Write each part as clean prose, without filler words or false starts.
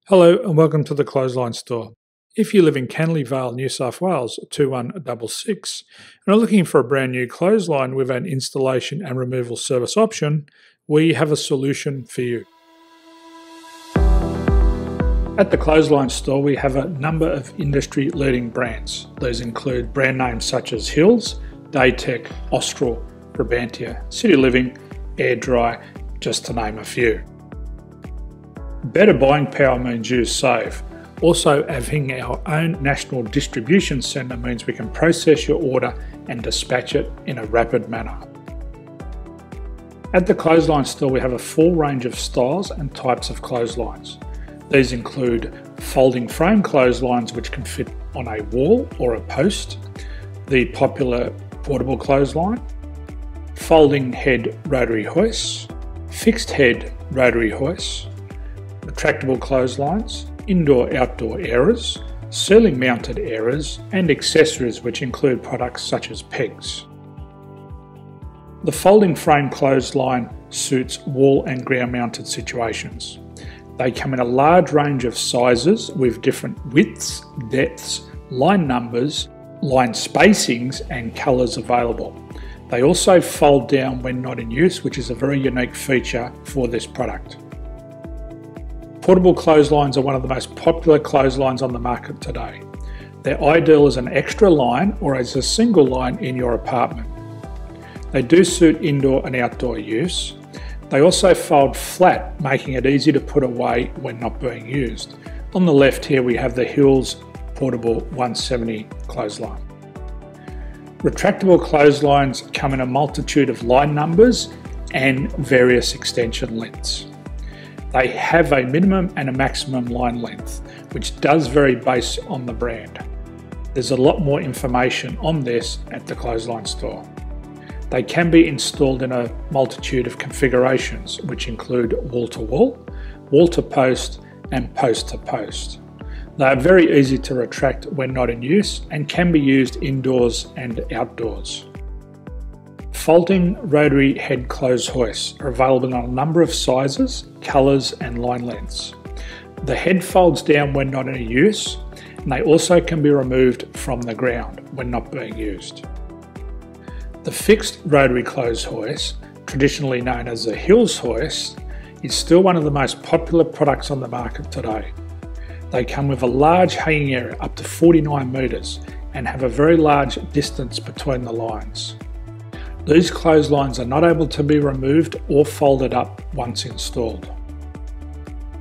Hello and welcome to the Clothesline Store. If you live in Canley Vale, New South Wales 21166 and are looking for a brand new clothesline with an installation and removal service option, we have a solution for you. At the Clothesline Store we have a number of industry leading brands. These include brand names such as Hills, Daytech, Austral, Brabantia, City Living, Air Dry, just to name a few. Better buying power means you save. Also, having our own national distribution centre means we can process your order and dispatch it in a rapid manner. At the Clothesline Store we have a full range of styles and types of clotheslines. These include folding frame clotheslines which can fit on a wall or a post, the popular portable clothesline, folding head rotary hoists, fixed head rotary hoists, retractable clotheslines, indoor-outdoor airers, ceiling mounted airers and accessories which include products such as pegs. The folding frame clothesline suits wall and ground mounted situations. They come in a large range of sizes with different widths, depths, line numbers, line spacings and colours available. They also fold down when not in use, which is a very unique feature for this product. Portable clotheslines are one of the most popular clotheslines on the market today. They're ideal as an extra line or as a single line in your apartment. They do suit indoor and outdoor use. They also fold flat, making it easy to put away when not being used. On the left here we have the Hills Portable 170 clothesline. Retractable clotheslines come in a multitude of line numbers and various extension lengths. They have a minimum and a maximum line length, which does vary based on the brand. There's a lot more information on this at the Clothesline Store. They can be installed in a multitude of configurations, which include wall-to-wall, wall-to-post and post-to-post. They are very easy to retract when not in use and can be used indoors and outdoors. Folding rotary head clothes hoists are available in a number of sizes, colours and line lengths. The head folds down when not in use and they also can be removed from the ground when not being used. The fixed rotary clothes hoist, traditionally known as the Hills hoist, is still one of the most popular products on the market today. They come with a large hanging area up to 49 metres and have a very large distance between the lines. These clotheslines are not able to be removed or folded up once installed.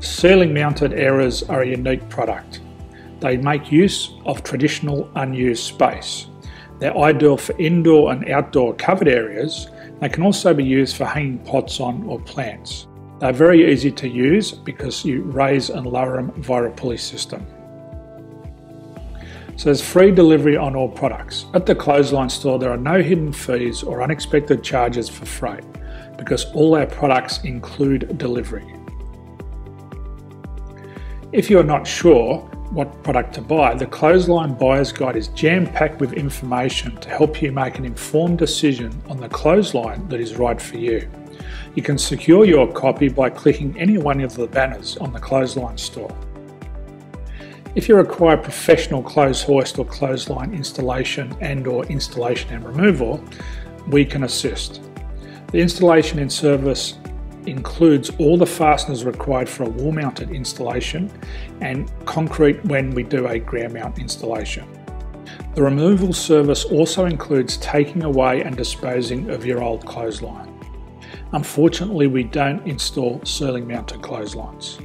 Ceiling mounted airers are a unique product. They make use of traditional unused space. They're ideal for indoor and outdoor covered areas. They can also be used for hanging pots on or plants. They're very easy to use because you raise and lower them via a pulley system. So there's free delivery on all products. At the Clothesline Store there are no hidden fees or unexpected charges for freight because all our products include delivery. If you're not sure what product to buy, the Clothesline Buyer's Guide is jam-packed with information to help you make an informed decision on the clothesline that is right for you. You can secure your copy by clicking any one of the banners on the Clothesline Store. If you require professional clothes hoist or clothesline installation and/or installation and removal, we can assist. The installation and service includes all the fasteners required for a wall-mounted installation and concrete when we do a ground mount installation. The removal service also includes taking away and disposing of your old clothesline. Unfortunately, we don't install ceiling mounted clotheslines.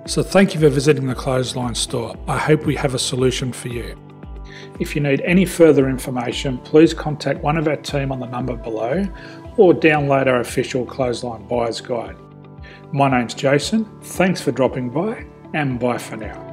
So thank you for visiting the Clothesline Store. I hope we have a solution for you. If you need any further information, please contact one of our team on the number below or download our official Clothesline Buyer's Guide. My name's Jason, thanks for dropping by and bye for now.